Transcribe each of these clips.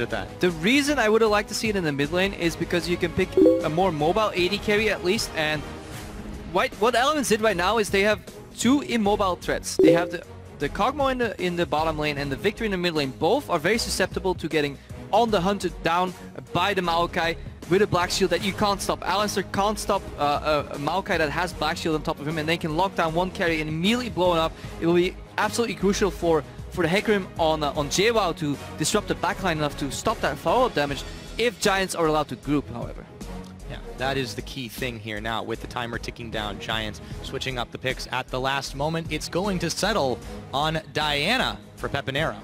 at that. The reason I would have liked to see it in the mid lane is because you can pick a more mobile AD carry at least, and what Elements did right now is they have two immobile threats. They have the Kog'Maw in the bottom lane and the Victor in the mid lane. Both are very susceptible to getting on the hunted down by the Maokai with a Black Shield that you can't stop. Alistair can't stop a Maokai that has Black Shield on top of him, and they can lock down one carry and immediately blow it up. It will be absolutely crucial for the Hecarim on GIA to disrupt the backline enough to stop that follow-up damage if Giants are allowed to group, however. Yeah, that is the key thing here now with the timer ticking down. Giants switching up the picks at the last moment. It's going to settle on Diana for Pepinero.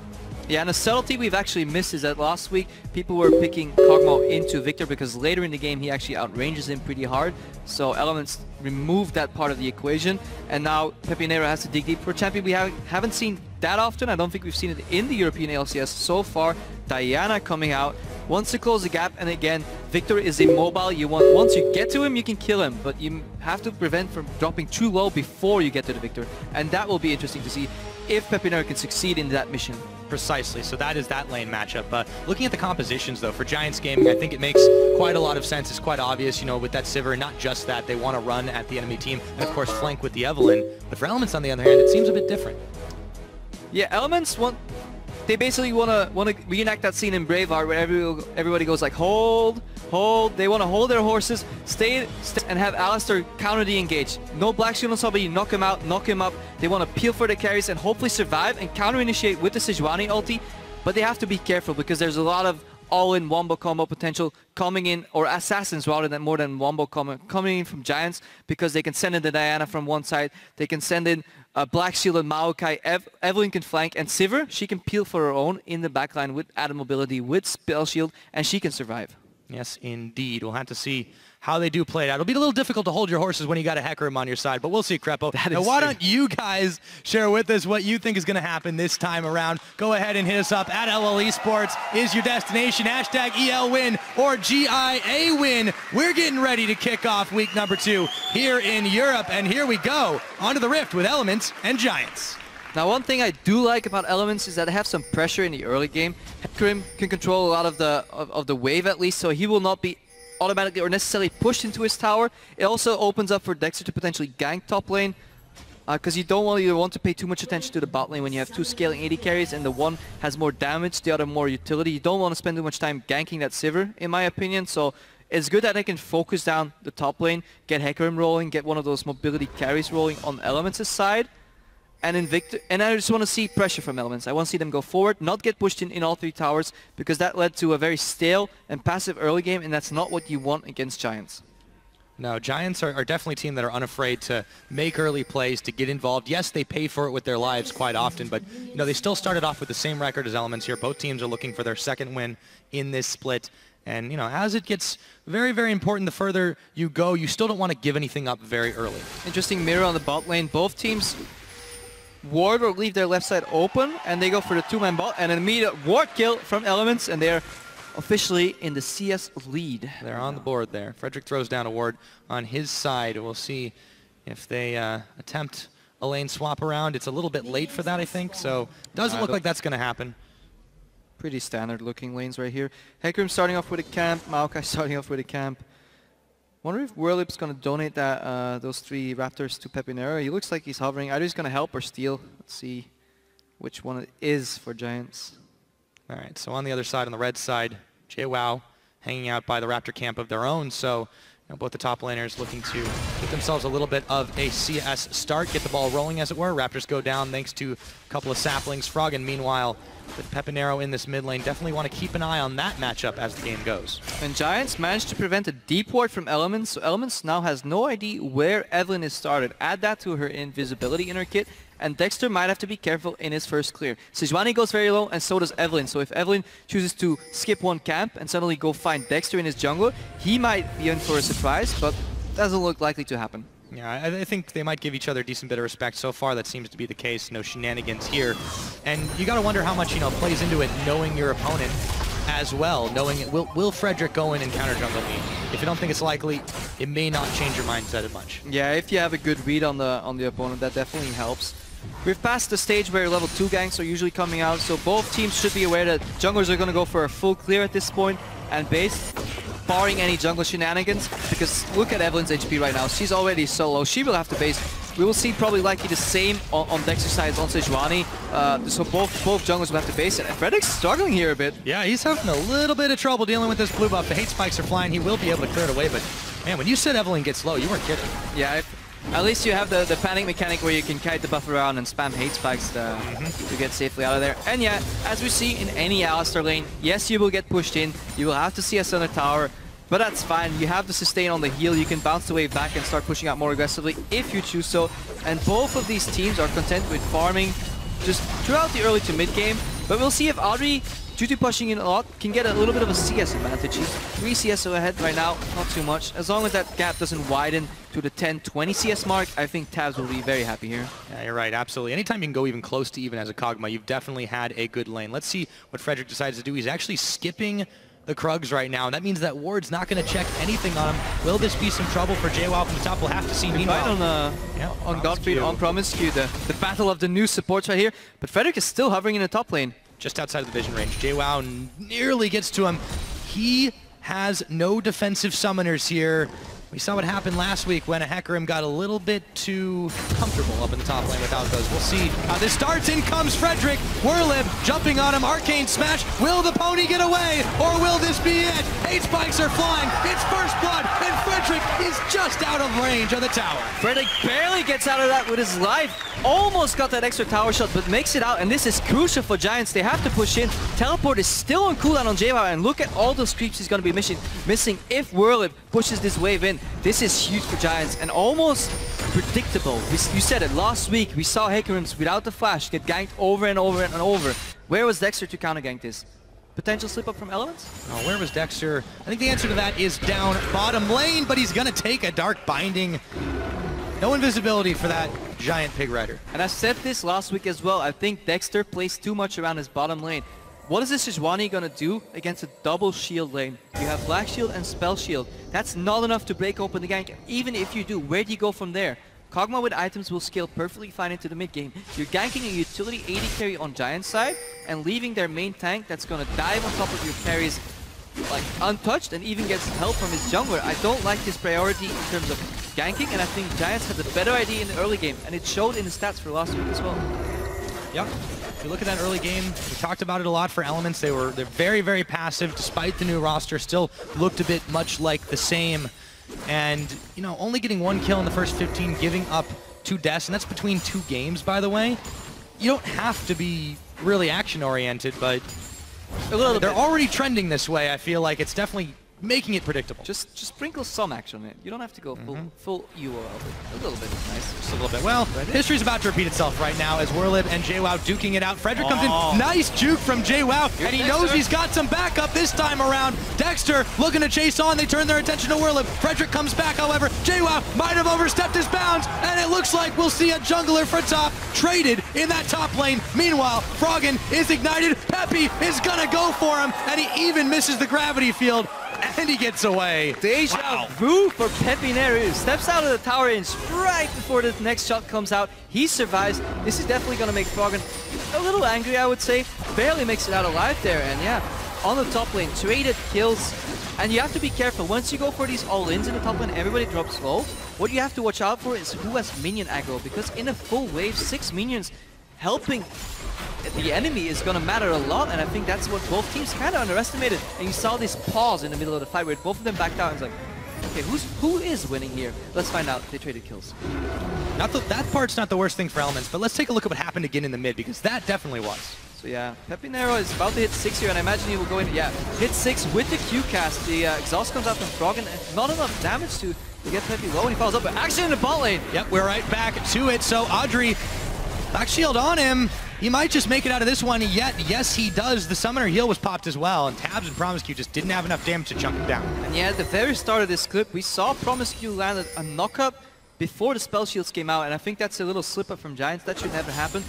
Yeah, and a subtlety we've actually missed is that last week people were picking Kog'Maw into Victor because later in the game he actually outranges him pretty hard. So Elements removed that part of the equation, and now Pepinero has to dig deep for a champion we haven't seen that often. I don't think we've seen it in the European LCS so far. Diana coming out, wants to close the gap, and again, Victor is immobile. Once you get to him, you can kill him, but you have to prevent from dropping too low before you get to the Victor, and that will be interesting to see if Pepinero can succeed in that mission. Precisely, so that is that lane matchup. Looking at the compositions though, for Giants Gaming, I think it makes quite a lot of sense. It's quite obvious, you know, with that Sivir, not just that, they want to run at the enemy team, and of course flank with the Evelynn. But for Elements on the other hand, it seems a bit different. Yeah, Elements they basically want to reenact that scene in Braveheart where everybody goes like, hold. They want to hold their horses, stay and have Alistair counter de-engage. No Black Shield on somebody, knock him out, knock him up. They want to peel for the carries and hopefully survive and counter-initiate with the Sejuani ulti. But they have to be careful because there's a lot of all-in wombo combo potential coming in, or assassins rather than more than wombo coming in from Giants, because they can send in the Diana from one side, they can send in Black Shield and Maokai, Evelynn can flank, and Sivir, she can peel for her own in the backline with added mobility, with Spell Shield, and she can survive. Yes, indeed. We'll have to see how they do play it out. It'll be a little difficult to hold your horses when you got a Hecarim on your side, but we'll see, Crepo. Now, why don't you guys share with us what you think is going to happen this time around? Go ahead and hit us up at LL Esports is your destination. Hashtag ELWin or GIA win. We're getting ready to kick off week number 2 here in Europe, and here we go onto the Rift with Elements and Giants. Now, one thing I do like about Elements is that they have some pressure in the early game. Hecarim can control a lot of the wave at least, so he will not be automatically or necessarily pushed into his tower. It also opens up for Dexter to potentially gank top lane, because you don't really want to pay too much attention to the bot lane when you have two scaling AD carries and the one has more damage, the other more utility. You don't want to spend too much time ganking that Sivir, in my opinion. So it's good that they can focus down the top lane, get Hecarim rolling, get one of those mobility carries rolling on Elements' side. And in Victor, and I just want to see pressure from Elements. I want to see them go forward, not get pushed in all 3 towers, because that led to a very stale and passive early game, and that's not what you want against Giants. No, Giants are definitely a team that are unafraid to make early plays, to get involved. Yes, they pay for it with their lives quite often, but you know, they still started off with the same record as Elements here. Both teams are looking for their second win in this split. And you know, as it gets very, very important, the further you go, you still don't want to give anything up very early. Interesting mirror on the bot lane. Both teams ward or leave their left side open, and they go for the 2-man bot, and an immediate ward kill from Elements, and they're officially in the CS lead. They're on the board there. Frederick throws down a ward on his side. We'll see if they attempt a lane swap around. It's a little bit late for that, I think, so doesn't look like that's going to happen. Pretty standard looking lanes right here. Hecarim starting off with a camp, Maokai starting off with a camp. Wonder if Whirlip's going to donate that those 3 Raptors to Pepinero. He looks like he's hovering. Either he's going to help or steal. Let's see which one it is for Giants. All right, so on the other side, on the red side, JWoww hanging out by the Raptor camp of their own. So you know, both the top laners looking to get themselves a little bit of a CS start, get the ball rolling, as it were. Raptors go down thanks to a couple of saplings. Froggen, meanwhile, with Pepinero in this mid lane, definitely want to keep an eye on that matchup as the game goes. And Giants managed to prevent a deep ward from Elements, so Elements now has no idea where Evelynn is started. Add that to her invisibility in her kit, and Dexter might have to be careful in his first clear. Sejuani goes very low, and so does Evelynn. So if Evelynn chooses to skip one camp and suddenly go find Dexter in his jungle, he might be in for a surprise, but doesn't look likely to happen. Yeah, I think they might give each other a decent bit of respect. So far, that seems to be the case. No shenanigans here. And you got to wonder how much, you know, plays into it, knowing your opponent as well. Knowing it, will Frederick go in and counter jungle me? If you don't think it's likely, it may not change your mindset as much. Yeah, if you have a good read on the opponent, that definitely helps. We've passed the stage where level 2 ganks are usually coming out, so both teams should be aware that junglers are going to go for a full clear at this point, and base, barring any jungle shenanigans, because look at Evelyn's HP right now. She's already so low. She will have to base. We will see probably likely the same on Dexter's side on Sejuani. So both junglers will have to base it. And Frederick's struggling here a bit. Yeah, he's having a little bit of trouble dealing with this blue buff. The hate spikes are flying. He will be able to clear it away, but man, when you said Evelyn gets low, you weren't kidding. Yeah, at least you have the panic mechanic where you can kite the buff around and spam hate spikes to get safely out of there. And yeah, as we see in any Alistar lane, yes, you will get pushed in. You will have to see us on the tower. But that's fine, you have the sustain on the heal, you can bounce the wave back and start pushing out more aggressively if you choose so. And both of these teams are content with farming just throughout the early to mid game. But we'll see if Audrey, due to pushing in a lot, can get a little bit of a CS advantage. He's 3 CS ahead right now, not too much. As long as that gap doesn't widen to the 10-20 CS mark, I think Tabs will be very happy here. Yeah, you're right, absolutely. Anytime you can go even close to even as a Kog'Maw, you've definitely had a good lane. Let's see what Frederick decides to do. He's actually skipping the Krugs right now, and that means that Ward's not going to check anything on him. Will this be some trouble for JWoww from the top? We'll have to see. Meanwhile, on Godfrey, on Promiscu, the battle of the new supports right here. But Frederick is still hovering in the top lane. Just outside of the vision range. JWoww nearly gets to him. He has no defensive summoners here. We saw what happened last week when a Hecarim got a little bit too comfortable up in the top lane without those. We'll see how this starts. In comes Frederick. Whirlib jumping on him. Arcane smash. Will the pony get away? Or will this be it? 8 spikes are flying. It's first blood. And Frederick is just out of range of the tower. Frederick barely gets out of that with his life. Almost got that extra tower shot, but makes it out. And this is crucial for Giants. They have to push in. Teleport is still on cooldown on JWoww. And look at all those creeps he's going to be missing if Whirlib pushes this wave in. This is huge for Giants and almost predictable. You said it last week. We saw Hecarims without the flash get ganked over and over and over. Where was Dexter to counter gank this? Potential slip up from Elements? Oh, where was Dexter? I think the answer to that is down bottom lane, but he's going to take a Dark Binding. No invisibility for that giant Pig Rider. And I said this last week as well. I think Dexter plays too much around his bottom lane. What is this Sejuani gonna do against a double shield lane? You have Black Shield and Spell Shield. That's not enough to break open the gank. Even if you do, where do you go from there? Kog'Maw with items will scale perfectly fine into the mid game. You're ganking a utility AD carry on Giant's side and leaving their main tank that's gonna dive on top of your carries like untouched and even gets help from his jungler. I don't like this priority in terms of ganking, and I think Giants had the better idea in the early game, and it showed in the stats for last week as well. Yep. If you look at that early game, we talked about it a lot for Elements. They're very, very passive despite the new roster. Still looked a bit much like the same. And, you know, only getting 1 kill in the first 15, giving up 2 deaths, and that's between 2 games, by the way. You don't have to be really action-oriented, but they're already trending this way. I feel like it's definitely making it predictable. Just sprinkle some action in it. You don't have to go full UOL. A little bit is nice. Just a little bit. Well, history's about to repeat itself right now as Whirlib and JWoww duking it out. Frederick comes in. Nice juke from JWoww, and he knows he's got some backup this time around. Dexter looking to chase on. They turn their attention to Whirlib. Frederick comes back, however. JWoww might have overstepped his bounds, and it looks like we'll see a jungler for top traded in that top lane. Meanwhile, Froggen is ignited. Peppy is gonna go for him, and he even misses the gravity field. And he gets away. Deja vu for Peppy Neru. Steps out of the tower range right before the next shot comes out. He survives. This is definitely going to make Froggen a little angry, I would say. Barely makes it out alive there. And yeah, on the top lane, traded kills. And you have to be careful. Once you go for these all-ins in the top lane, everybody drops low. What you have to watch out for is who has minion aggro. Because in a full wave, 6 minions helping the enemy is going to matter a lot, and I think that's what both teams kind of underestimated. And you saw this pause in the middle of the fight where both of them backed out and it's like, okay, who is winning here? Let's find out. They traded kills. That part's not the worst thing for Elements, but let's take a look at what happened again in the mid, because that definitely was. So yeah, Peppy Nero is about to hit 6 here, and I imagine he will go in, hit 6 with the Q cast. The exhaust comes out from Froggen, and not enough damage to get Peppy low, and he follows up, but actually in the bot lane. Yep, we're right back to it. So Audrey, back shield on him. He might just make it out of this one yet. Yes, he does. The summoner heal was popped as well, and Tabs and Promiscu just didn't have enough damage to chunk him down. And yeah, at the very start of this clip, we saw Promiscu land a knock-up before the spell shields came out, and I think that's a little slip-up from Giants. That should never happen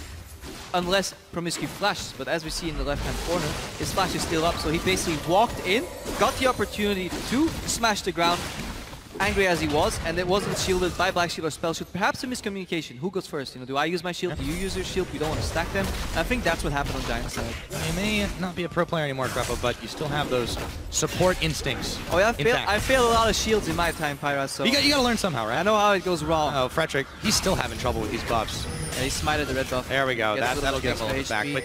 unless Promiscu flashes. But as we see in the left-hand corner, his flash is still up, so he basically walked in, got the opportunity to smash the ground, angry as he was, and it wasn't shielded by Black Shield or Spell Shield. Perhaps a miscommunication. Who goes first? You know, do I use my shield? Do you use your shield? You don't want to stack them. And I think that's what happened on Giant's side. You may not be a pro player anymore, Greppo, but you still have those support instincts. Oh yeah, I failed a lot of shields in my time, Pyra, so... You gotta learn somehow, right? I know how it goes wrong. Oh, Frederick, he's still having trouble with these buffs. Yeah, he smited the red buff. There we go. That'll get him a little bit back. But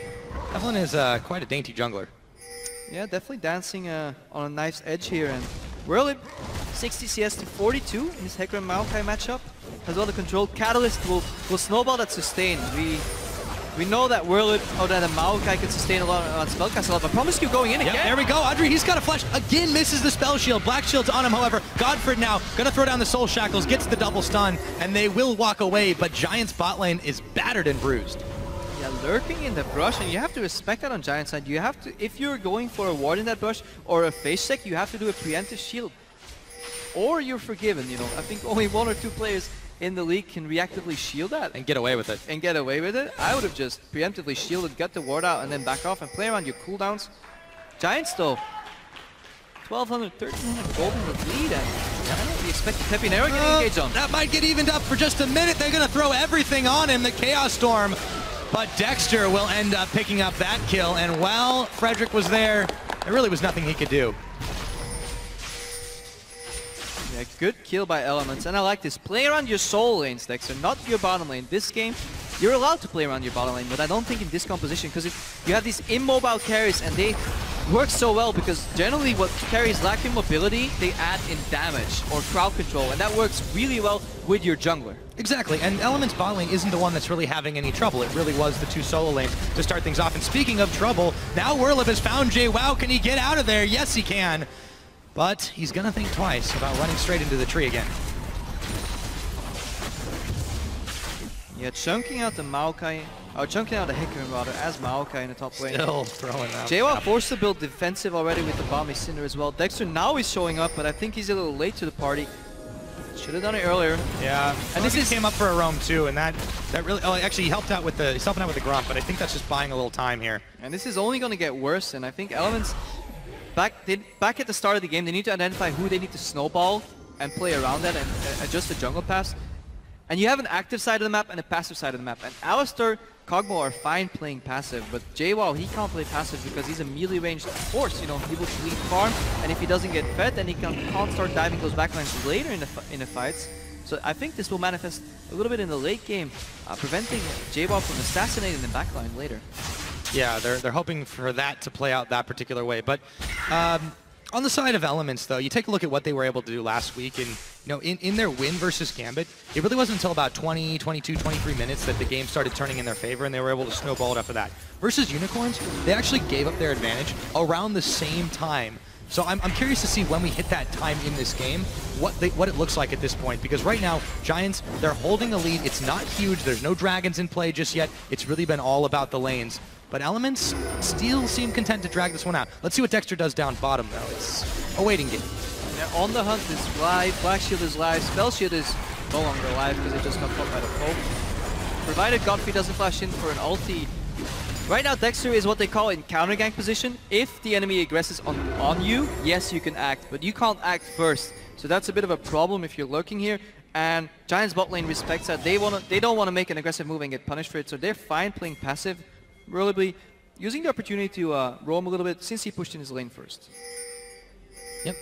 Evelyn is quite a dainty jungler. Yeah, definitely dancing on a nice edge here. And Whirlip, 60 CS to 42 in this Hecarim Maokai matchup. As well, the controlled Catalyst will snowball that sustain. We know that Whirlip, or that a Maokai can sustain a lot on Spellcast a lot, but Promise Q going in again. There we go. Audrey, he's got a flash. Again, misses the Spell Shield. Black Shield's on him, however. Godford now gonna throw down the Soul Shackles, gets the double stun, and they will walk away, but Giant's bot lane is battered and bruised. Yeah, lurking in the brush, and you have to respect that on Giant side. You have to, if you're going for a ward in that brush or a face check, you have to do a preemptive shield. Or you're forgiven, you know. I think only 1 or 2 players in the league can reactively shield that. And get away with it. I would have just preemptively shielded, got the ward out, and then back off and play around your cooldowns. Giants though, 1,200, 1,300 gold in the lead, and I don't really expect the Pepinero getting engaged on. That might get evened up for just a minute. They're gonna throw everything on him, the Chaos Storm. But Dexter will end up picking up that kill, and while Frederick was there, there really was nothing he could do. Yeah, good kill by Elements, and I like this. Play around your soul lanes, Dexter, not your bottom lane. This game, you're allowed to play around your bottom lane, but I don't think in this composition, because you have these immobile carries, and they work so well, because generally what carries lack in mobility, they add in damage or crowd control, and that works really well with your jungler. Exactly, and Element's bot lane isn't the one that's really having any trouble. It really was the 2 solo lanes to start things off. And speaking of trouble, now Whirlip has found JWoww. Can he get out of there? Yes, he can. But he's gonna think twice about running straight into the tree again. Yeah, chunking out the Maokai, or chunking out the Hecarim rather, as Maokai in the top lane. Still throwing out. JWoww forced to build defensive already with the Bomby Cinder as well. Dexter now is showing up, but I think he's a little late to the party. Should have done it earlier. Yeah, and this came up for a roam too, and that really, actually he helped out with the, he's helping out with the Grump, but I think that's just buying a little time here. And this is only going to get worse, and I think Elements, back at the start of the game, they need to identify who they need to snowball and play around that and adjust the jungle paths. And you have an active side of the map and a passive side of the map. And Alistar, Kog'Maw are fine playing passive, but JWoww, he can't play passive because he's a melee ranged force. You know, he will lead farm, and if he doesn't get fed, then he can't start diving those backlines later in the fights. So I think this will manifest a little bit in the late game, preventing JWoww from assassinating the backline later. Yeah, they're hoping for that to play out that particular way. But on the side of Elements, though, you take a look at what they were able to do last week, and you know, in their win versus Gambit, it really wasn't until about 20, 22, 23 minutes that the game started turning in their favor, and they were able to snowball it after that. Versus Unicorns, they actually gave up their advantage around the same time. So I'm curious to see when we hit that time in this game, what it looks like at this point. Because right now, Giants, they're holding the lead. It's not huge. There's no dragons in play just yet. It's really been all about the lanes. But Elements still seem content to drag this one out. Let's see what Dexter does down bottom, though. It's a waiting game. Yeah, On the Hunt is live, Black Shield is live, Spell Shield is no longer live because it just got caught by the poke. Provided Godfrey doesn't flash in for an ulti. Right now, Dexter is what they call in counter gank position. If the enemy aggresses on you, yes, you can act, but you can't act first. So that's a bit of a problem if you're lurking here. And Giants bot lane respects that. They don't want to make an aggressive move and get punished for it, so they're fine playing passive. Really using the opportunity to roam a little bit since he pushed in his lane first. Yep.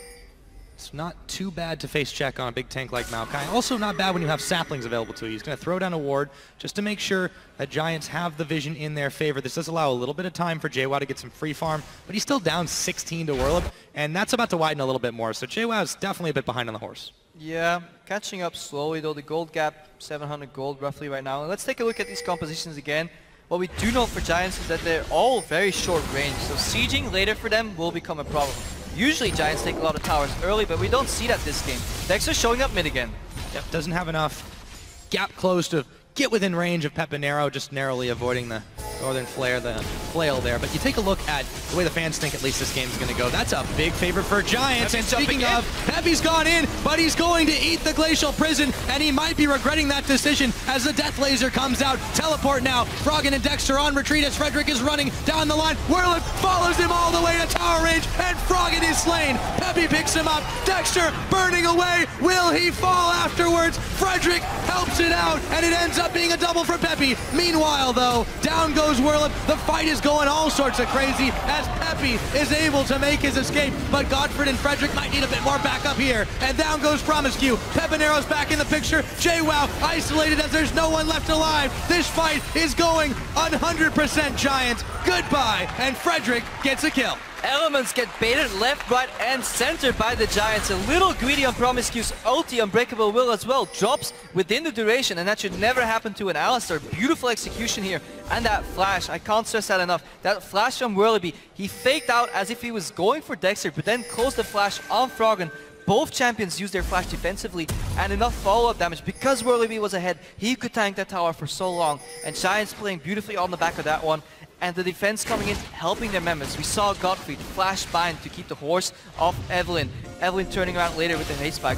It's not too bad to face check on a big tank like Maokai. Also not bad when you have saplings available to you. He's going to throw down a ward just to make sure that Giants have the vision in their favor. This does allow a little bit of time for JWoww to get some free farm, but he's still down 16 to Whirlip, and that's about to widen a little bit more. So JWoww is definitely a bit behind on the horse. Yeah, catching up slowly though. The gold gap, 700 gold roughly right now. And let's take a look at these compositions again. What we do know for Giants is that they're all very short range, so sieging later for them will become a problem. Usually Giants take a lot of towers early, but we don't see that this game. Dexter showing up mid again. Yep, doesn't have enough gap close to get within range of Pepinero, just narrowly avoiding the Northern Flare, the flail there. But you take a look at the way the fans think at least this game's going to go. That's a big favor for Giants. And speaking of, Peppy's gone in, but he's going to eat the Glacial Prison, and he might be regretting that decision as the Death Laser comes out. Teleport now. Froggen and Dexter on retreat as Frederick is running down the line. Whirlip follows him all the way to tower range, and Froggen is bottom lane. Peppy picks him up. Dexter burning away. Will he fall afterwards? Frederick helps it out, and it ends up being a double for Peppy. Meanwhile, though, down goes Whirlip. The fight is going all sorts of crazy as Peppy is able to make his escape, but Godfred and Frederick might need a bit more backup here. And down goes Promiscu. Pepinero's back in the picture. JWoww isolated as there's no one left alive. This fight is going 100% Giants. Goodbye, and Frederick gets a kill. Elements get baited left, right, and center by the Giants. A little greedy on Promiscu's ulti. Unbreakable Will as well drops within the duration, and that should never happen to an Alistar. Beautiful execution here. And that flash, I can't stress that enough. That flash from Whirlybee, he faked out as if he was going for Dexter, but then closed the flash on Froggen. Both champions used their flash defensively and enough follow-up damage. Because Whirlybee was ahead, he could tank that tower for so long. And Giants playing beautifully on the back of that one. And the defense coming in, helping their members. We saw Godfrey flash bind to keep the horse off Evelyn. Evelyn turning around later with the haste spike.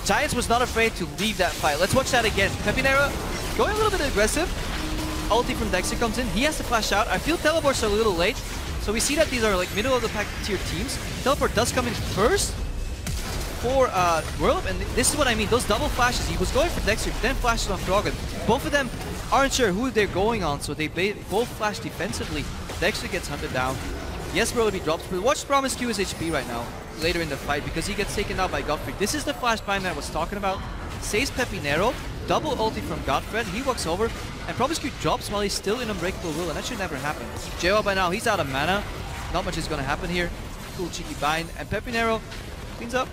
Giants was not afraid to leave that fight. Let's watch that again. Pepinero going a little bit aggressive. Ulti from Dexter comes in. He has to flash out. I feel teleports are a little late. So we see that these are like middle of the pack tier teams. Teleport does come in first for Whirlip, and this is what I mean. Those double flashes. He was going for Dexter, then flashes on Froggen. Both of them aren't sure who they're going on, so they both flash defensively. Dexter gets hunted down. Yes, Whirlybee drops, but watch Promiscu's HP right now, later in the fight, because he gets taken out by Godfrey. This is the flash bind that I was talking about. Saves Pepinero, double ulti from Godfred, he walks over, and Promiscu drops while he's still in Unbreakable Will, and that should never happen. JWoww by now, he's out of mana. Not much is going to happen here. Cool cheeky bind, and Pepinero cleans up.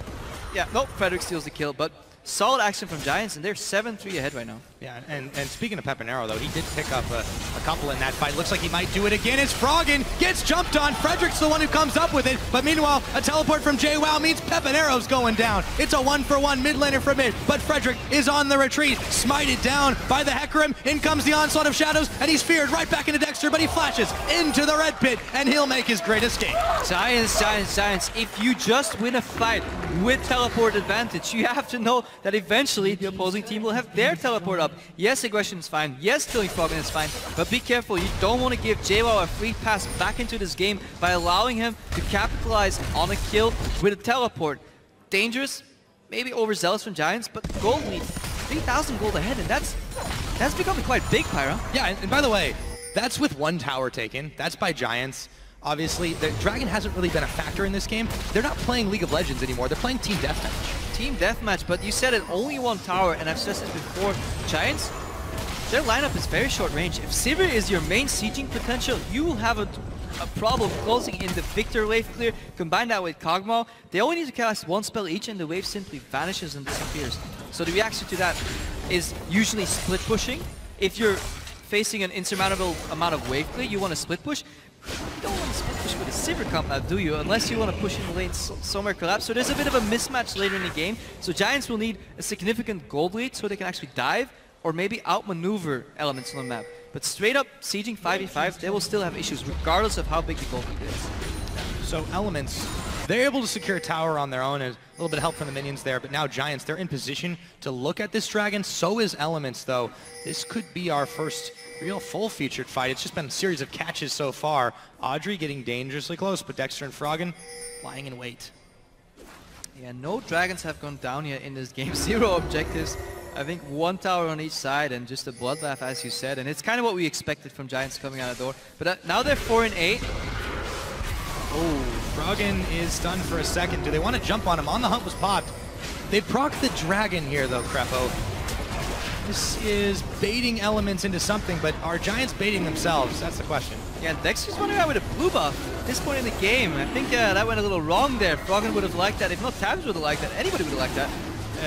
Yeah, nope, Frederick steals the kill, but solid action from Giants, and they're 7-3 ahead right now. Yeah, and speaking of Pepinero, though, he did pick up a couple in that fight. Looks like he might do it again as Froggen gets jumped on. Frederick's the one who comes up with it, but meanwhile, a teleport from JWoww means Pepinero's going down. It's a 1-for-1 mid laner from mid, but Frederick is on the retreat, smited down by the Hecarim. In comes the onslaught of shadows, and he's feared right back into Dexter, but he flashes into the red pit, and he'll make his great escape. Giants, Giants, Giants. If you just win a fight with teleport advantage, you have to know that eventually the opposing team will have their teleport up. Yes, aggression is fine. Yes, killing Froggen is fine. But be careful. You don't want to give JWoww a free pass back into this game by allowing him to capitalize on a kill with a teleport. Dangerous, maybe overzealous from Giants, but gold lead. 3,000 gold ahead, and that's becoming quite big, Pyra. Yeah, and by the way, that's with one tower taken. That's by Giants. Obviously, the Dragon hasn't really been a factor in this game. They're not playing League of Legends anymore. They're playing Team Deathmatch. Team Deathmatch, but you said it, only one tower, and I've stressed this before. Giants, their lineup is very short range. If Sivir is your main sieging potential, you will have a problem closing in the Victor wave clear. Combine that with Kog'Maw, they only need to cast one spell each, and the wave simply vanishes and disappears. So the reaction to that is usually split pushing. If you're facing an insurmountable amount of wave clear, you want to split push. You don't want to split push with a Sivir comp now, do you? Unless you want to push in the lane somewhere collapse. So there's a bit of a mismatch later in the game. So Giants will need a significant gold lead so they can actually dive or maybe outmaneuver elements on the map. But straight up sieging 5v5, they will still have issues regardless of how big the gold lead is. So Elements, they're able to secure tower on their own, and a little bit of help from the minions there, but now Giants, they're in position to look at this Dragon. So is Elements, though. This could be our first real full-featured fight. It's just been a series of catches so far. Audrey getting dangerously close, but Dexter and Froggen lying in wait. Yeah, no dragons have gone down yet in this game. 0 objectives. I think 1 tower on each side and just a bloodbath, as you said. And it's kind of what we expected from Giants coming out of the door. But now they're 4-8. Oh, Froggen is stunned for a second. Do they want to jump on him? On the Hunt was popped. They proc the Dragon here, though, Crepo. This is baiting Elements into something, but are Giants baiting themselves? That's the question. Yeah, Dexter's running out with a blue buff at this point in the game. I think that went a little wrong there. Froggen would have liked that. If not, Tabs would have liked that. Anybody would have liked that.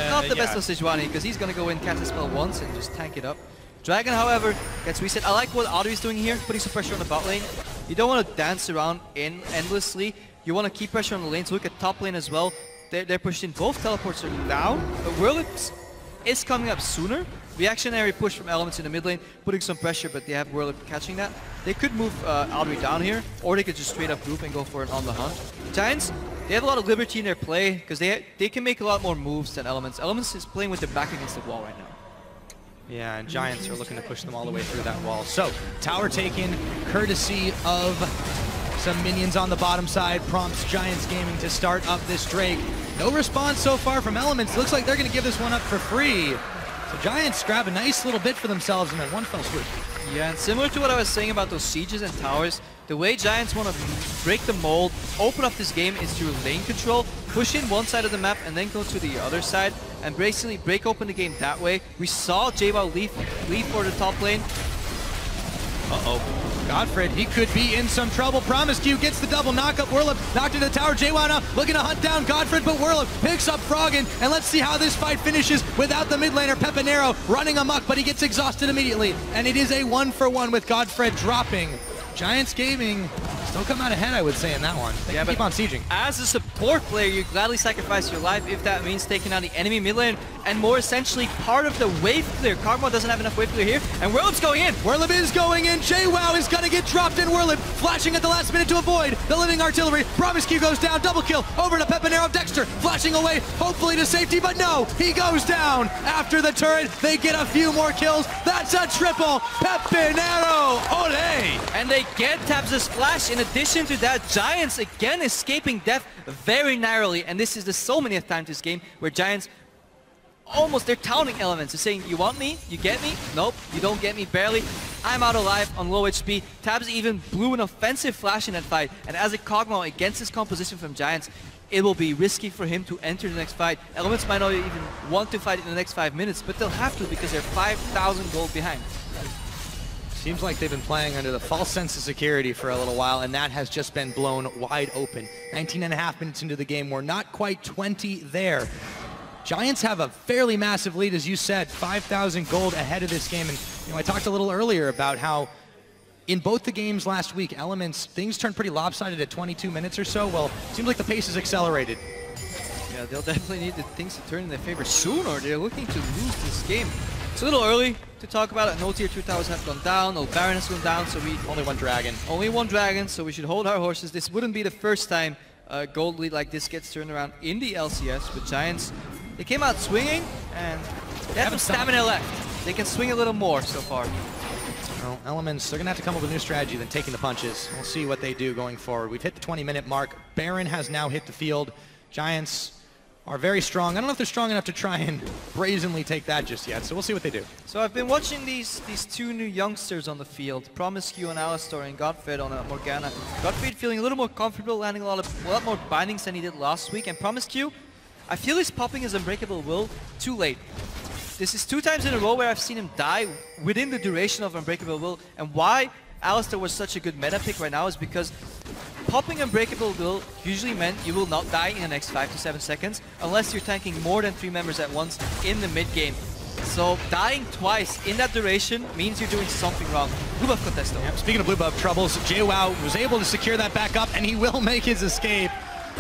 Not the best of Sejuani, because he's going to go in, cast a spell once, and just tank it up. Dragon, however, gets reset. I like what Audrey's doing here, putting some pressure on the bot lane. You don't want to dance around endlessly. You want to keep pressure on the lanes. Look at top lane as well. They're pushed in. Both teleports are down. But Whirlip is coming up sooner. Reactionary push from Elements in the mid lane, putting some pressure, but they have Whirlip catching that. They could move Audrey down here, or they could just straight up group and go for it on the Hunt. Giants, they have a lot of liberty in their play, because they can make a lot more moves than Elements. Elements is playing with their back against the wall right now. Yeah, and Giants are looking to push them all the way through that wall. So, tower taken, courtesy of Some minions on the bottom side prompts Giants Gaming to start up this Drake. No response so far from Elements. Looks like they're going to give this one up for free. So Giants grab a nice little bit for themselves and then one fell swoop. Yeah, and similar to what I was saying about those sieges and towers, the way Giants want to break the mold, open up this game is through lane control, push in one side of the map and then go to the other side and basically break open the game that way. We saw JWoww leave for the top lane. Godfred, he could be in some trouble. SIêU gets the double knockup. Whirlup knocked into the tower. JWoww now looking to hunt down Godfred, but Whirlup picks up Froggen. And let's see how this fight finishes without the mid laner. Pepinero running amok, but he gets exhausted immediately. And it is a 1-for-1 with Godfred dropping. Giants Gaming still come out ahead, I would say, in that one. They keep on sieging. As a support player, you gladly sacrifice your life if that means taking out the enemy mid lane and more essentially part of the wave clear. Karma doesn't have enough wave clear here, and Whirlup's going in. Whirlup is going in. JWoww is going to get dropped in. Whirlup flashing at the last minute to avoid the living artillery. SIêU goes down. Double kill over to Pepinero. Dexter flashing away, hopefully to safety, but no, he goes down after the turret. They get a few more kills. That's a triple. Pepinero, ole! And they get Tabs' flash. In addition to that, Giants again escaping death very narrowly. And this is the so many times this game where Giants they're taunting Elements. They're saying, you want me? You get me? Nope, you don't get me, barely. I'm out alive on low HP. Tabs even blew an offensive flash in that fight. And as a Kog'Maw against this composition from Giants, it will be risky for him to enter the next fight. Elements might not even want to fight in the next 5 minutes, but they'll have to because they're 5,000 gold behind. Seems like they've been playing under the false sense of security for a little while, and that has just been blown wide open. 19.5 minutes into the game, we're not quite 20 there. Giants have a fairly massive lead, as you said, 5,000 gold ahead of this game. And I talked a little earlier about how in both the games last week, Elements, things turned pretty lopsided at 22 minutes or so. Well, it seems like the pace has accelerated. Yeah, they'll definitely need the things to turn in their favor soon, or they're looking to lose this game. It's a little early to talk about it. No tier 2 towers have gone down, no Baron has gone down, so we... Only one dragon. Only one dragon, so we should hold our horses. This wouldn't be the first time a gold lead like this gets turned around in the LCS, but Giants, they came out swinging, and they have some stamina left. They can swing a little more so far. Well, Elements, they're going to have to come up with a new strategy than taking the punches. We'll see what they do going forward. We've hit the 20-minute mark. Baron has now hit the field. Giants are very strong. I don't know if they're strong enough to try and brazenly take that just yet, so we'll see what they do. So I've been watching these two new youngsters on the field, SIêU on Alistar and Godfred on Morgana. Godfred feeling a little more comfortable, landing a lot more bindings than he did last week, and SIêU, I feel he's popping his Unbreakable Will too late. This is 2 times in a row where I've seen him die within the duration of Unbreakable Will, and why Alistar was such a good meta pick right now is because popping Unbreakable Will usually meant you will not die in the next 5 to 7 seconds unless you're tanking more than 3 members at once in the mid game. So dying twice in that duration means you're doing something wrong. Blue buff contest though. Yep, speaking of blue buff troubles, JWoww was able to secure that back up and he will make his escape.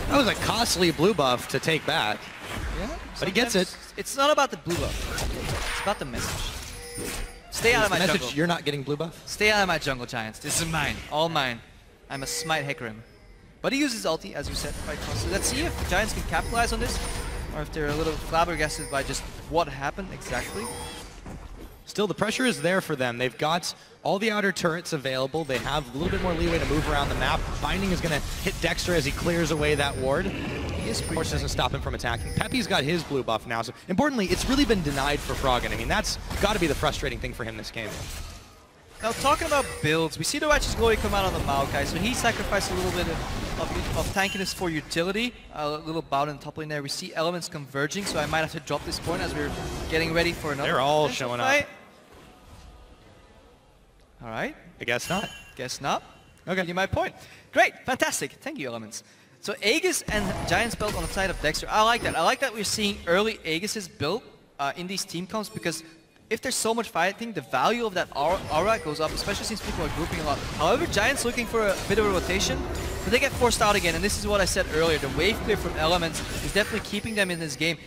That was a costly blue buff to take back. Yeah, but he gets it. It's not about the blue buff. It's about the message. Stay out of my jungle. You're not getting blue buff? Stay out of my jungle, Giants. This is mine. All mine. I'm a smite Hecarim. But he uses ulti, as you said, quite constantly. Let's see if Giants can capitalize on this, or if they're a little flabbergasted by just what happened exactly. Still, the pressure is there for them. They've got all the outer turrets available. They have a little bit more leeway to move around the map. Binding is going to hit Dexter as he clears away that ward. Of course, doesn't stop him from attacking. Peppy's got his blue buff now. So, importantly, it's really been denied for Froggen. I mean, that's got to be the frustrating thing for him this game. Now, talking about builds, we see the Righteous Glory come out on the Maokai, so he sacrificed a little bit of tankiness for utility. A little bout in the top lane there. We see elements converging, so I might have to drop this point as we're getting ready for another. They're all showing up. All right. I guess not. Guess not. Okay. Give you my point. Great. Fantastic. Thank you, Elements. So Aegis and Giants build on the side of Dexter. I like that. I like that we're seeing early Aegis's build in these team comps, because if there's so much fighting, the value of that aura goes up, especially since people are grouping a lot. However, Giants looking for a bit of a rotation, but they get forced out again, and this is what I said earlier. The wave clear from Elements is definitely keeping them in this game.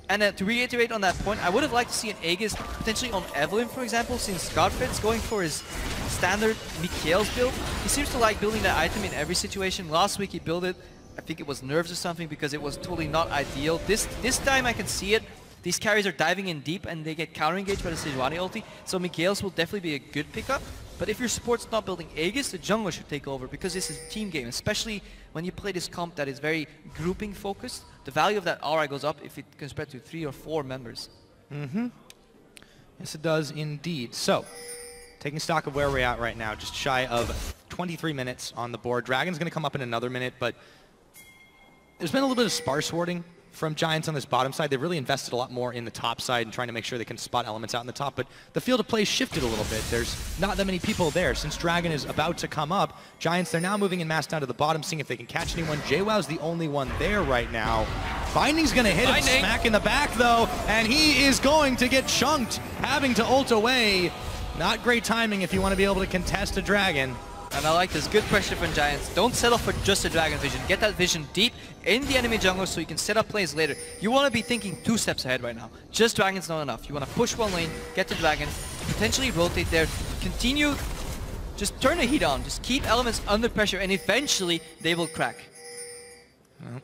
And to reiterate on that point, I would have liked to see an Aegis potentially on Evelyn, for example, since Godfred's going for his standard Mikhail's build. He seems to like building that item in every situation. Last week he built it, I think it was nerves or something, because it was totally not ideal. This time I can see it. These carries are diving in deep and they get counter-engaged by the Sejuani ulti, so Mikhail's will definitely be a good pickup. But if your support's not building Aegis, the jungler should take over because this is a team game, especially when you play this comp that is very grouping focused. The value of that aura goes up if it can spread to 3 or 4 members. Yes, it does indeed. So, taking stock of where we're at right now, just shy of 23 minutes on the board. Dragon's going to come up in another minute, but there's been a little bit of sparse warding from Giants on this bottom side. They've really invested a lot more in the top side and trying to make sure they can spot elements out in the top, but the field of play shifted a little bit. There's not that many people there. Since Dragon is about to come up, Giants, they're now moving in mass down to the bottom, seeing if they can catch anyone. JWoww's the only one there right now. Binding's going to hit him smack in the back, though, and he is going to get chunked, having to ult away. Not great timing if you want to be able to contest a Dragon. And I like this. Good pressure from Giants. Don't settle for just a Dragon vision. Get that vision deep in the enemy jungle so you can set up plays later. You want to be thinking 2 steps ahead right now. Just Dragon's not enough. You want to push one lane, get the Dragon, potentially rotate there, continue, just turn the heat on. Just keep elements under pressure and eventually they will crack. Well,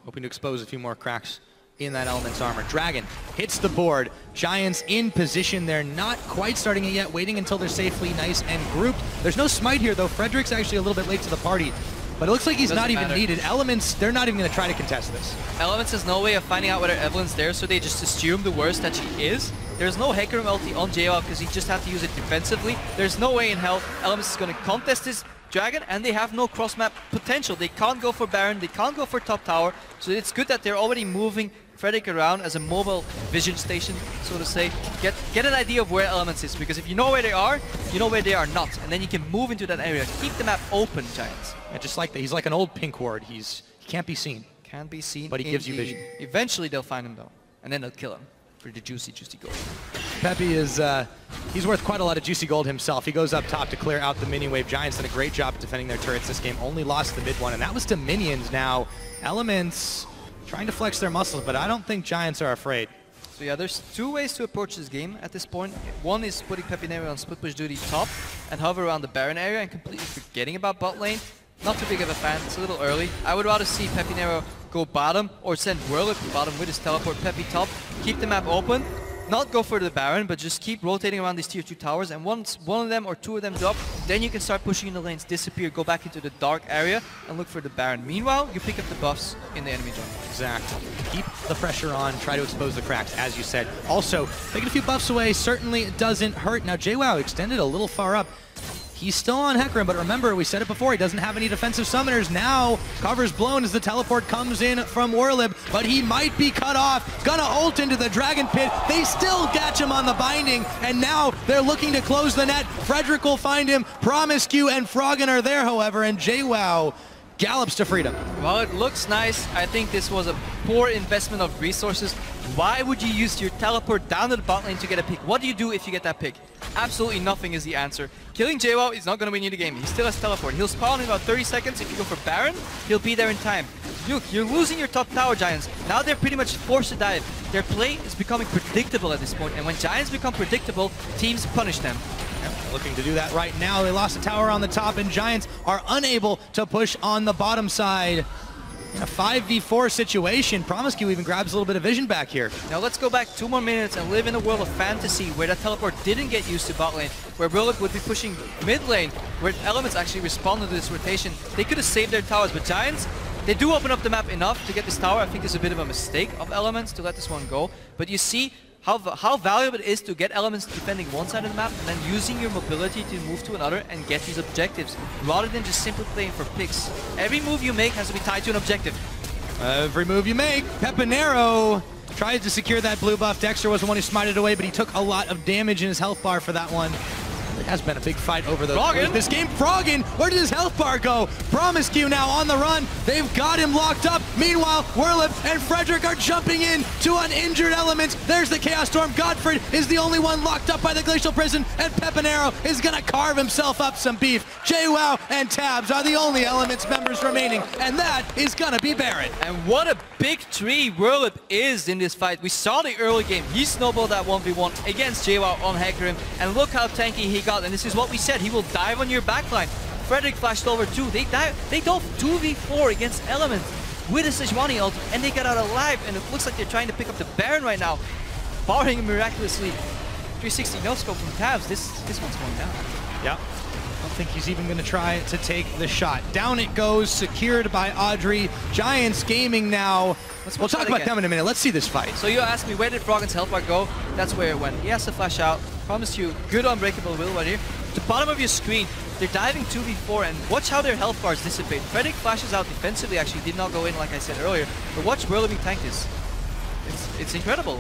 hoping to expose a few more cracks in that element's armor. Dragon hits the board. Giants in position. They're not quite starting it yet, waiting until they're safely nice and grouped. There's no smite here, though. Frederick's actually a little bit late to the party, but it looks like he's not even needed. Elements, they're not even going to try to contest this. Elements has no way of finding out whether Evelyn's there, so they just assume the worst that she is. There's no Hecarim ulti on JWoww because he just had to use it defensively. There's no way in hell Elements is going to contest this Dragon, and they have no cross-map potential. They can't go for Baron, they can't go for top tower, so it's good that they're already moving Frederick around as a mobile vision station, so to say. Get an idea of where Elements is, because if you know where they are, you know where they are not, and then you can move into that area. Keep the map open, Giants. Yeah, just like that. He's like an old pink ward. He can't be seen. Can't be seen, but he gives you vision. Eventually they'll find him though, and then they'll kill him for the juicy gold. Peppy is, he's worth quite a lot of juicy gold himself. He goes up top to clear out the mini wave. Giants did a great job defending their turrets this game. Only lost the mid one, and that was to minions. Now, Elements trying to flex their muscles, but I don't think Giants are afraid. So yeah, there's 2 ways to approach this game at this point. One is putting Pepinero on split push duty top and hover around the Baron area and completely forgetting about bot lane. Not too big of a fan, it's a little early. I would rather see Pepinero go bottom or send Whirlip to bottom with his teleport, Peppy top, keep the map open, not go for the Baron, but just keep rotating around these tier 2 towers, and once one of them or 2 of them drop, then you can start pushing in the lanes, disappear, go back into the dark area, and look for the Baron. Meanwhile, you pick up the buffs in the enemy jungle. Exactly. Keep the pressure on, try to expose the cracks, as you said. Also, taking a few buffs away certainly doesn't hurt. Now, JWoww extended a little far up. He's still on Hecarim, but remember, we said it before, he doesn't have any defensive summoners. Now, cover's blown as the teleport comes in from Whirlib, but he might be cut off. Gonna ult into the Dragon Pit. They still catch him on the binding, and now they're looking to close the net. Frederick will find him. Promiscue and Froggen are there, however, and JWoww gallops to freedom. Well, it looks nice. I think this was a poor investment of resources. Why would you use your teleport down to the bot lane to get a pick? What do you do if you get that pick? Absolutely nothing is the answer. Killing JWoww is not going to win you the game. He still has teleport. He'll spawn in about 30 seconds. If you go for Baron, he'll be there in time. Look, you're losing your top tower, Giants. Now they're pretty much forced to dive. Their play is becoming predictable at this point, and when Giants become predictable, teams punish them. Looking to do that right now. They lost a tower on the top, and Giants are unable to push on the bottom side. In a 5v4 situation, Promiscue even grabs a little bit of vision back here. Now let's go back 2 more minutes and live in a world of fantasy where that teleport didn't get used to bot lane, where Brilliant would be pushing mid lane, where Elements actually responded to this rotation. They could have saved their towers, but Giants, they do open up the map enough to get this tower. I think it's a bit of a mistake of Elements to let this one go, but you see how valuable it is to get Elements defending one side of the map and then using your mobility to move to another and get these objectives, rather than just simply playing for picks. Every move you make has to be tied to an objective. Every move you make. Pepinero tries to secure that blue buff. Dexter was the one who smited away, but he took a lot of damage in his health bar for that one. It has been a big fight over this game. Froggen, where did his health bar go? Promiscue now on the run. They've got him locked up. Meanwhile, Whirlip and Frederick are jumping in to an injured Element. There's the Chaos Storm. Godfred is the only one locked up by the Glacial Prison, and Pepinero is gonna carve himself up some beef. JWoww and Tabs are the only Elements members remaining, and that is gonna be Barrett. And what a big tree Whirlip is in this fight. We saw the early game. He snowballed that 1v1 against JWoww on Hecarim, and look how tanky he got. And this is what we said, he will dive on your backline. Frederick flashed over too. They dove 2v4 against Elements with a Sejuani ult, and they got out alive, and it looks like they're trying to pick up the Baron right now. Barring him miraculously. 360 no scope from Tabs, this one's going down. Yep. I don't think he's even going to try to take the shot. Down it goes, secured by Audrey. Giants Gaming now. We'll talk about them in a minute. Let's see this fight. So you asked me, where did Froggen's health bar go? That's where it went. He has to flash out. Promised you good unbreakable will right here. The bottom of your screen, they're diving 2v4, and watch how their health bars dissipate. Fredrik flashes out defensively, actually did not go in like I said earlier, but watch Whirlybee tank this. It's incredible.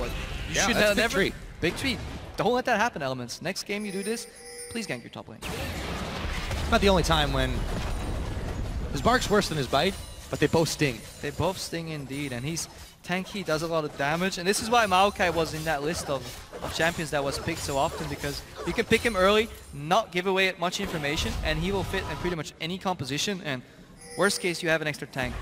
You should never... Big tree. Don't let that happen, Elements. Next game you do this, please gank your top lane. Not the only time when his bark's worse than his bite, but they both sting. They both sting indeed, and he's tanky, does a lot of damage, and this is why Maokai was in that list of champions that was picked so often, because you can pick him early, not give away much information, and he will fit in pretty much any composition, and worst case you have an extra tank.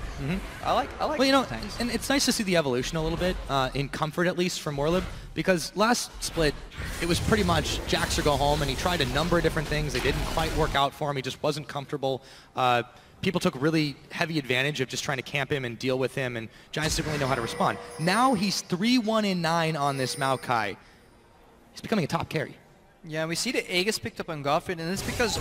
I like well, you know, tanks. And it's nice to see the evolution a little bit, in comfort at least, from Whirlib, because last split, it was pretty much Jax or go home, and he tried a number of different things. They didn't quite work out for him. He just wasn't comfortable. People took really heavy advantage of just trying to camp him and deal with him, and Giants didn't really know how to respond. Now he's 3-1-9 on this Maokai. He's becoming a top carry. Yeah, we see the Aegis picked up on Gottfried, and it's because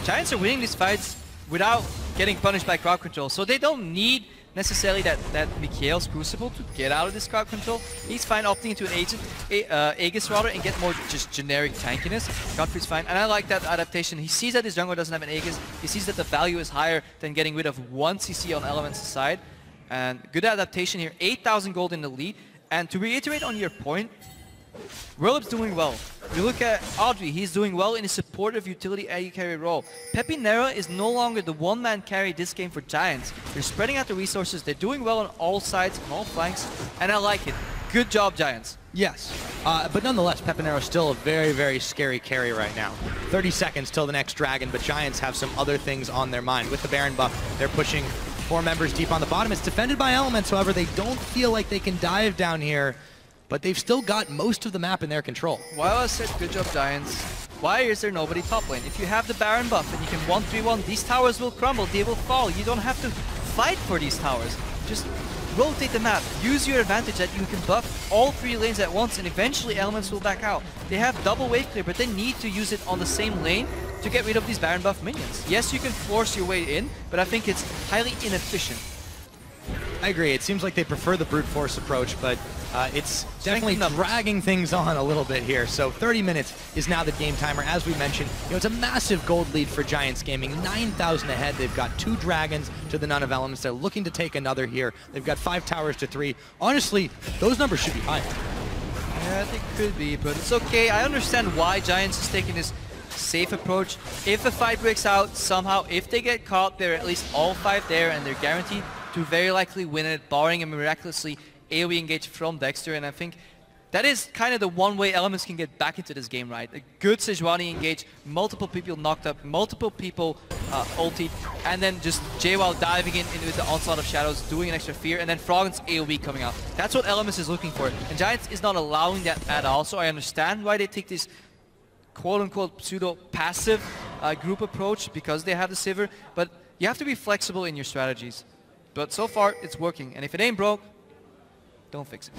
Giants are winning these fights without getting punished by crowd control. So they don't need necessarily that Mikhail's Crucible to get out of this crowd control. He's fine opting into an Aegis rather and get more just generic tankiness. Gottfried's fine, and I like that adaptation. He sees that his jungler doesn't have an Aegis. He sees that the value is higher than getting rid of 1 CC on Element's side. And good adaptation here. 8,000 gold in the lead. And to reiterate on your point, Whirlib's doing well. You look at Audrey, he's doing well in his supportive utility AD carry role. Pepinera is no longer the one-man carry this game for Giants. They're spreading out the resources, they're doing well on all sides, on all flanks, and I like it. Good job, Giants. Yes, but nonetheless, Pepinera is still a very, very scary carry right now. 30 seconds till the next dragon, but Giants have some other things on their mind. With the Baron buff, they're pushing 4 members deep on the bottom. It's defended by Elements, however, they don't feel like they can dive down here. But they've still got most of the map in their control. While I said good job, Giants, why is there nobody top lane? If you have the Baron buff and you can 1-3-1, these towers will crumble, they will fall. You don't have to fight for these towers. Just rotate the map. Use your advantage that you can buff all 3 lanes at once, and eventually Elements will back out. They have double wave clear, but they need to use it on the same lane to get rid of these Baron buff minions. Yes, you can force your way in, but I think it's highly inefficient. I agree. It seems like they prefer the brute force approach, but it's definitely dragging things on a little bit here. So 30 minutes is now the game timer. As we mentioned, you know, it's a massive gold lead for Giants Gaming. 9,000 ahead. They've got 2 dragons to the Nun of Elements. They're looking to take another here. They've got 5 towers to 3. Honestly, those numbers should be higher. Yeah, they could be, but it's okay. I understand why Giants is taking this safe approach. If a fight breaks out somehow, if they get caught, they're at least all 5 there, and they're guaranteed to very likely win it, barring a miraculously AoE engage from Dexter. And I think that is kind of the one way Elements can get back into this game, right? A good Sejuani engage, multiple people knocked up, multiple people ultied, and then just JWoww diving in with the Onslaught of Shadows, doing an extra fear, and then Froggen's AoE coming out. That's what Elements is looking for, and Giants is not allowing that at all, so I understand why they take this quote-unquote pseudo-passive group approach, because they have the Sivir, but you have to be flexible in your strategies. But so far, it's working. And if it ain't broke, don't fix it.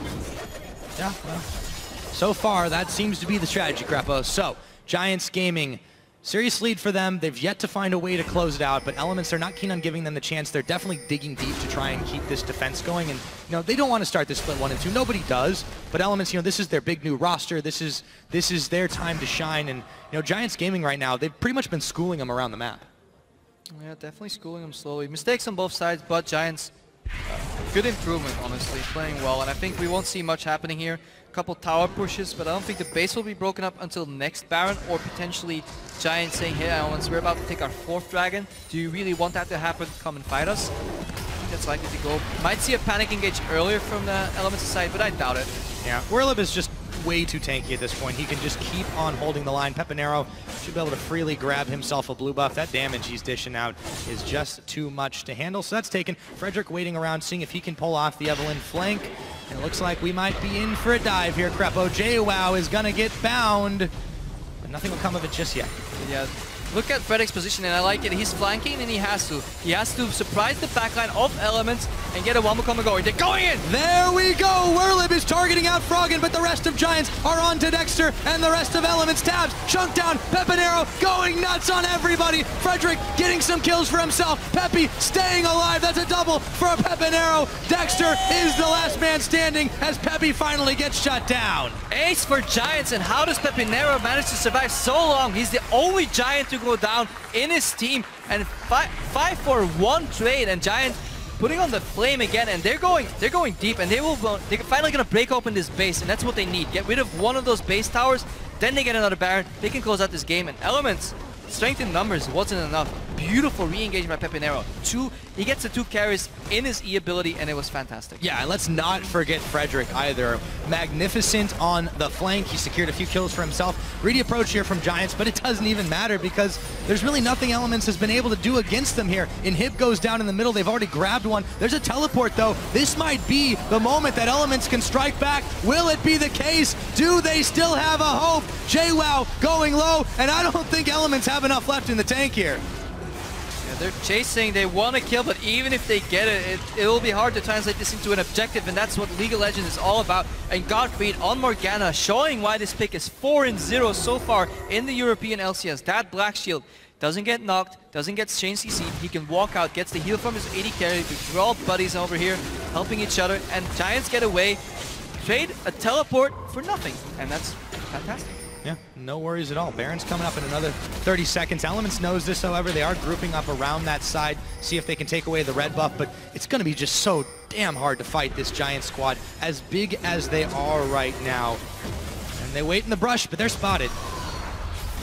Yeah, well, so far, that seems to be the strategy, Greppo. So, Giants Gaming, serious lead for them. They've yet to find a way to close it out, but Elements are not keen on giving them the chance. They're definitely digging deep to try and keep this defense going. And, you know, they don't want to start this split 1 and 2. Nobody does. But Elements, you know, this is their big new roster. This is their time to shine. And, you know, Giants Gaming right now, they've pretty much been schooling them around the map. Yeah, definitely schooling them slowly. Mistakes on both sides, but Giants, good improvement, honestly, playing well. And I think we won't see much happening here. A couple tower pushes, but I don't think the base will be broken up until next Baron, or potentially Giants saying, hey, Elements, we're about to take our 4th dragon. Do you really want that to happen? Come and fight us. I think that's likely to go. Might see a panic engage earlier from the Elements side, but I doubt it. Yeah, Whirlib is just way too tanky at this point. He can just keep on holding the line. Pepinero should be able to freely grab himself a blue buff. That damage he's dishing out is just too much to handle. So that's taken. Fredrik waiting around, seeing if he can pull off the Evelyn flank. And it looks like we might be in for a dive here, Greppo. JWoww is going to get bound, but nothing will come of it just yet. Yeah. Look at Fredrik's position, and I like it. He's flanking, and he has to. He has to surprise the backline of Elements, and get a Wamukoma going. They're going in! There we go! Whirlib is targeting out Froggen, but the rest of Giants are on to Dexter, and the rest of Elements. Tabs, chunk down, Pepinero going nuts on everybody. Frederick getting some kills for himself. Peppy staying alive. That's a double for Pepinero. Dexter is the last man standing as Peppy finally gets shut down. Ace for Giants, and how does Pepinero manage to survive so long? He's the only Giant to go down in his team, and 5-for-1 trade, and Giant putting on the flame again, and they're going deep, and they're finally gonna break open this base, and that's what they need. Get rid of one of those base towers, then they get another Baron. They can close out this game, and Elements, strength in numbers wasn't enough. Beautiful re-engagement by Pepinero. He gets the 2 carries in his E ability, and it was fantastic. Yeah, and let's not forget Frederick either. Magnificent on the flank. He secured a few kills for himself. Greedy approach here from Giants, but it doesn't even matter because there's really nothing Elements has been able to do against them here. Inhib goes down in the middle. They've already grabbed one. There's a teleport, though. This might be the moment that Elements can strike back. Will it be the case? Do they still have a hope? JWoww going low, and I don't think Elements have enough left in the tank here. They're chasing, they want to kill, but even if they get it, it will be hard to translate this into an objective, and that's what League of Legends is all about. And Gottfried on Morgana, showing why this pick is 4-0 so far in the European LCS. That Black Shield doesn't get knocked, doesn't get chain CC'd, he can walk out, gets the heal from his AD carry. We're all buddies over here, helping each other, and Giants get away, trade a teleport for nothing, and that's fantastic. Yeah, no worries at all. Baron's coming up in another 30 seconds. Elements knows this, however. They are grouping up around that side, see if they can take away the red buff, but it's going to be just so damn hard to fight this Giant squad, as big as they are right now. And they wait in the brush, but they're spotted.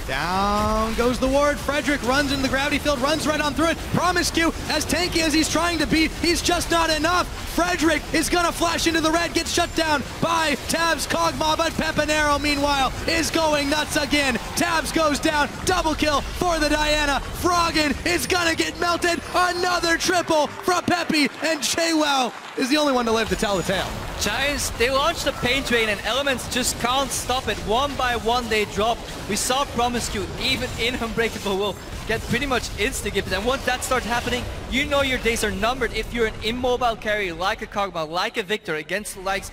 Down goes the ward. Frederick runs into the gravity field, runs right on through it. Promiscu, as tanky as he's trying to be, he's just not enough. Frederick is gonna flash into the red, gets shut down by Tabs Kog'Maw, but Pepinero, meanwhile, is going nuts again. Tabs goes down, double kill for the Diana. Froggen is gonna get melted. Another triple from Peppy, and JWoww is the only one to live to tell the tale. Giants, they launched the pain train, and Elements just can't stop it. One by one they drop. We saw Promiscu, even in Unbreakable Will, get pretty much insta-gifted, and once that starts happening, you know your days are numbered if you're an immobile carry like a Kog'Maw, like a Victor, against the likes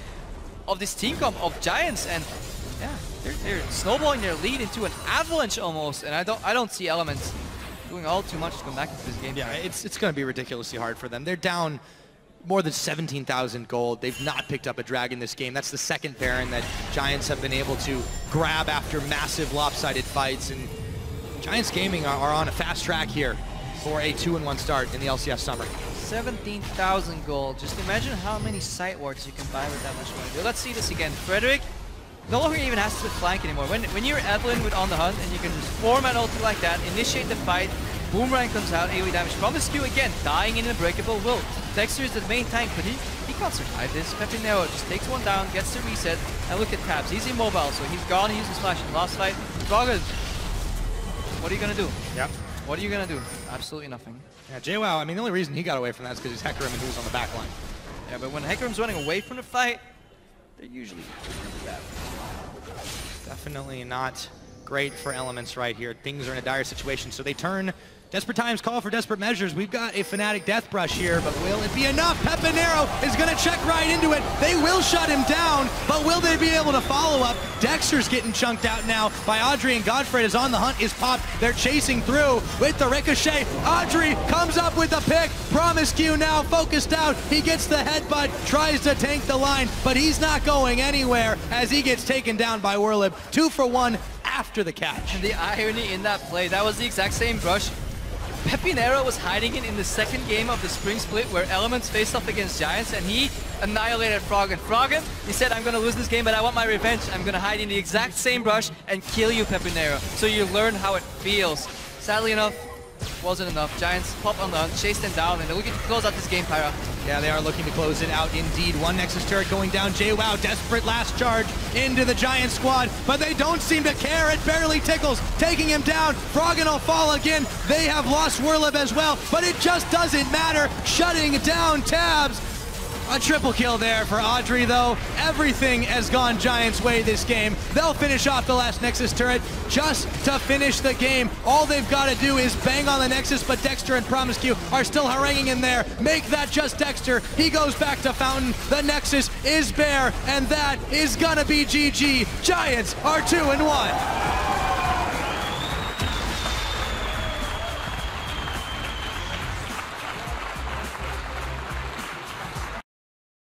of this team comp of Giants, and yeah, they're snowballing their lead into an avalanche almost, and I don't see Elements doing all too much to come back into this game. Yeah, it's going to be ridiculously hard for them. They're down more than 17,000 gold. They've not picked up a dragon this game. That's the second Baron that Giants have been able to grab after massive lopsided fights, and Giants Gaming are on a fast track here for a 2-1 start in the LCS summer. 17,000 gold. Just imagine how many site wards you can buy with that much money. Let's see this again. Frederick no longer even has to flank anymore. When you're Evelyn with On the Hunt and you can just form an ulti like that, initiate the fight, Boomerang comes out, AoE damage. Promiscu again, dying in Unbreakable Will. Dexter is the main tank, but he can't survive this. Pepinero just takes one down, gets the reset, and look at Tabs. He's immobile, so he's gone. He uses Flash in the last fight. Froggen, what are you gonna do? Yep. What are you gonna do? Absolutely nothing. Yeah, JWoww, I mean, the only reason he got away from that is because he's Hecarim and he was on the back line. Yeah, but when Hecarim's running away from the fight, they're usually bad. Definitely not great for Elements right here. Things are in a dire situation, so they turn. Desperate times call for desperate measures. We've got a Fnatic Death Brush here, but will it be enough? Pepinero is going to check right into it. They will shut him down, but will they be able to follow up? Dexter's getting chunked out now by Audrey, and Godfred is on the hunt, is popped. They're chasing through with the ricochet. Audrey comes up with the pick. Promiscu now focused out. He gets the headbutt, tries to tank the line, but he's not going anywhere as he gets taken down by Whirlib. 2 for 1 after the catch. And the irony in that play, that was the exact same brush Pepinero was hiding in the second game of the spring split where Elements faced off against Giants, and he annihilated Froggen. Froggen, he said, I'm going to lose this game, but I want my revenge. I'm going to hide in the exact same brush and kill you, Pepinero. So you learn how it feels. Sadly enough, wasn't enough. Giants pop on the hunt, chase them down, and they're looking to close out this game, Pyra. Yeah, they are looking to close it out indeed. One Nexus turret going down. JWoww, desperate last charge into the Giant squad, but they don't seem to care. It barely tickles, taking him down. Froggen will fall again. They have lost Whirlib as well, but it just doesn't matter. Shutting down Tabs. A triple kill there for Audrey, though. Everything has gone Giants' way this game. They'll finish off the last Nexus turret just to finish the game. All they've got to do is bang on the Nexus, but Dexter and Promiscue are still haranguing in there. Make that just Dexter. He goes back to Fountain. The Nexus is bare, and that is gonna be GG. Giants are 2-1.